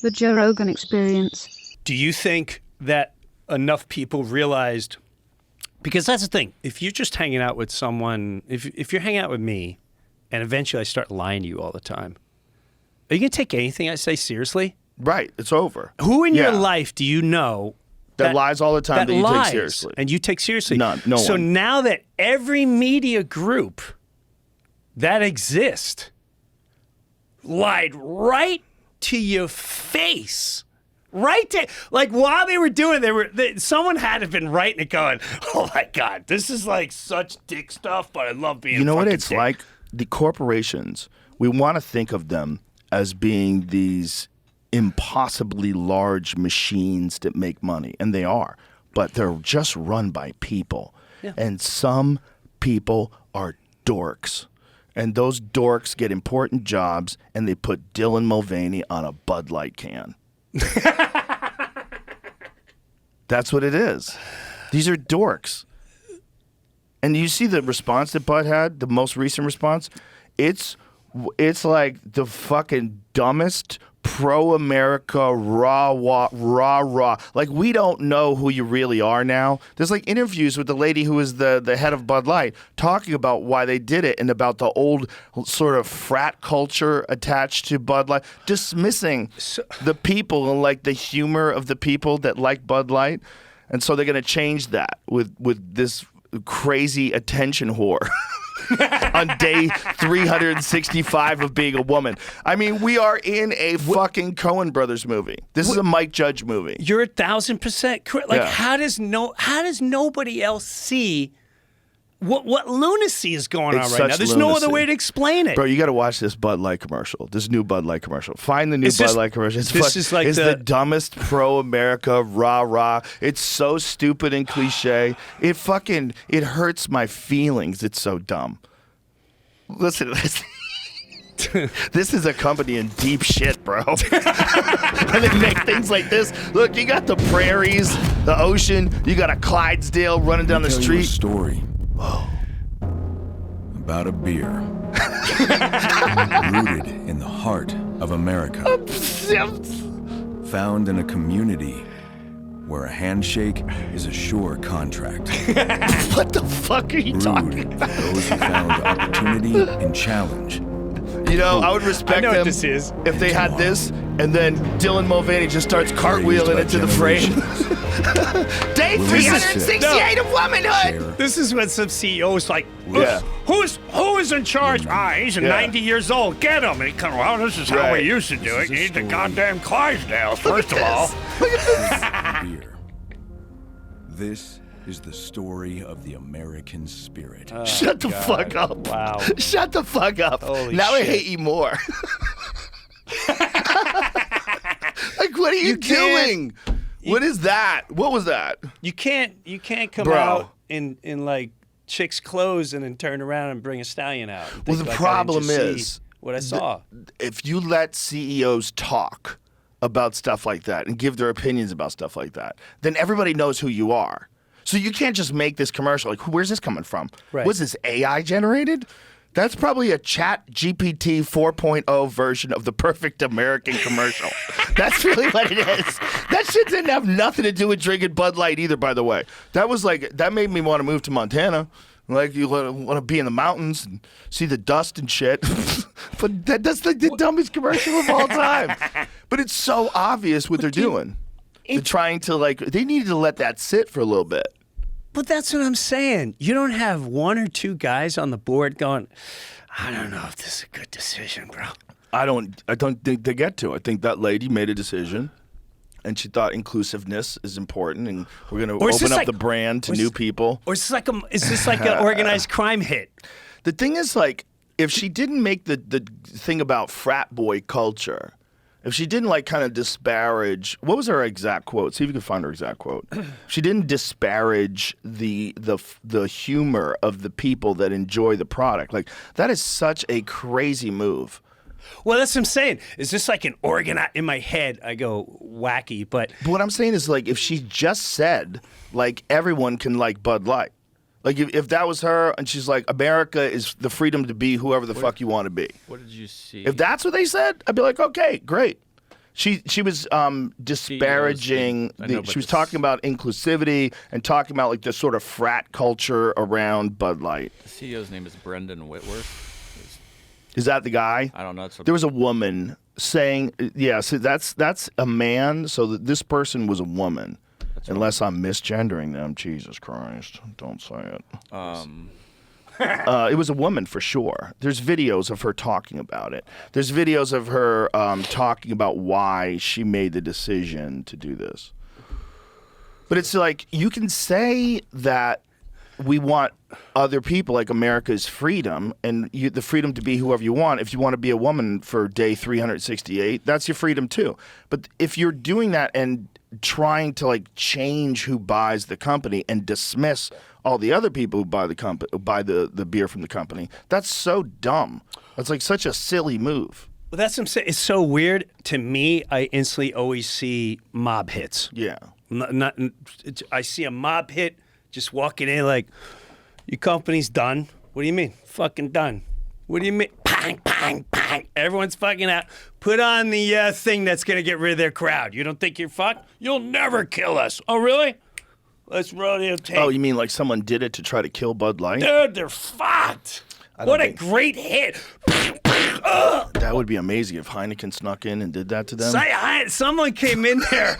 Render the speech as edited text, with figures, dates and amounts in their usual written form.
The Joe Rogan Experience. Do you think that enough people realized, because that's the thing, if you're just hanging out with someone, if you're hanging out with me and eventually I start lying to you all the time, are you going to take anything I say seriously? Right, it's over. Who in your life do you know that lies all the time that you lies, take seriously? And you take seriously? None, no one. So now that every media group that exists lied right to your face. Right there. Like, while they were doing it, someone had to have been writing it going, oh my God, this is like such dick stuff, but I love being You know what fucking it's dick. like? The corporations, we want to think of them as being these impossibly large machines that make money, and they are, but they're just run by people. Yeah. And some people are dorks. And those dorks get important jobs, and they put Dylan Mulvaney on a Bud Light can. That's what it is. These are dorks. And you see the response that Bud had, the most recent response? It's like the fucking dumbest pro-America rah. Like, we don't know who you really are now. There's like interviews with the lady who is the head of Bud Light talking about why they did it and about the old sort of frat culture attached to Bud Light, dismissing the people and like the humor of the people that like Bud Light. And so they're going to change that with this crazy attention whore. On day 365 of being a woman. I mean, we are in a fucking Coen Brothers movie. This is a Mike Judge movie. You're 1,000% correct. Like, Yeah. how does nobody else see what lunacy is going It's on right now? such There's no other lunacy. way to explain it. Bro, you got to watch this Bud Light commercial. This new Bud Light commercial. Find the new Bud Light commercial. It's the dumbest pro-America rah. It's so stupid and cliche. It hurts my feelings. It's so dumb. Listen to this. This is a company in deep shit, bro. And they make things like this. Look, you got the prairies, the ocean. You got a Clydesdale running down the Tell you street. a story. Whoa. About a beer. Rooted in the heart of America. Found in a community where a handshake is a sure contract. What the fuck are you talking Rude about? for those who found opportunity and challenge. You know, I would respect I know them what this is. if they had this, and then Dylan Mulvaney just starts cartwheeling into the frame. Day 368 of womanhood. This is when some CEO's like, Yeah. who is in charge? He's 90 years old. Get him. And he comes, well, this is how we Right. used to do it. This is You a need the story. goddamn Clydesdale, first of all. Beer. This is the story of the American spirit. Shut the fuck up. Wow. Shut the fuck up. Holy now I shit. hate you more. Like, what are you can't- doing? What is that? What was that? You can't come Bro. out in like chicks' clothes and then turn around and bring a stallion out. and Well, think, the like, I didn't problem just see is what I saw. If you let CEOs talk about stuff like that and give their opinions about stuff like that, then everybody knows who you are. So you can't just make this commercial. Like, where's this coming from? Right. Was this AI generated? That's probably a Chat GPT 4.0 version of the perfect American commercial. That's really what it is. That shit didn't have nothing to do with drinking Bud Light either, by the way. That made me want to move to Montana. Like, you want to be in the mountains and see the dust and shit. But that's like the dumbest commercial of all time. But it's so obvious what they're doing. They're trying to, like, they needed to let that sit for a little bit. But that's what I'm saying. You don't have one or two guys on the board going, I don't know if this is a good decision, bro. I don't think they get to. I think that lady made a decision, and she thought inclusiveness is important, and we're going to open up the brand to new people. Or is this like an organized crime hit? The thing is, like, if she didn't make the thing about frat boy culture, if she didn't, like, kind of disparage, what was her exact quote? See if you can find her exact quote. She didn't disparage the humor of the people that enjoy the product. Like, that is such a crazy move. Well, that's what I'm saying. Is this like an in my head? I go wacky, but what I'm saying is, like, if she just said, like, everyone can like Bud Light. Like, if that was her and she's like, America is the freedom to be whoever the fuck you want to be. What did you see? If that's what they said, I'd be like, okay, great. She was disparaging. I know, but She was this- talking about inclusivity and talking about like the sort of frat culture around Bud Light. The CEO's name is Brendan Whitworth. Is that the guy? I don't know. It's There was a woman saying, "Yeah, so that's a man." So that this person was a woman, unless I'm misgendering them. Jesus Christ, don't say it. It was a woman for sure. There's videos of her talking about it. There's videos of her talking about why she made the decision to do this. But it's like you can say that we want other people, like America's freedom, and the freedom to be whoever you want. If you want to be a woman for day 368, that's your freedom too. But if you're doing that and trying to like change who buys the company and dismiss all the other people who buy the beer from the company, that's so dumb. That's like such a silly move. Well, that's what I'm saying. It's so weird. To me, I instantly always see mob hits. Yeah. I see a mob hit just walking in like, your company's done. What do you mean? Fucking done. What do you mean? Bang, bang, bang. Everyone's fucking out. Put on the thing that's going to get rid of their crowd. You don't think you're fucked? You'll never kill us. Oh, really? Let's rodeo tape. Oh, you mean like someone did it to try to kill Bud Light? Dude, they're fucked. What a great hit. That would be amazing if Heineken snuck in and did that to them. Someone came in there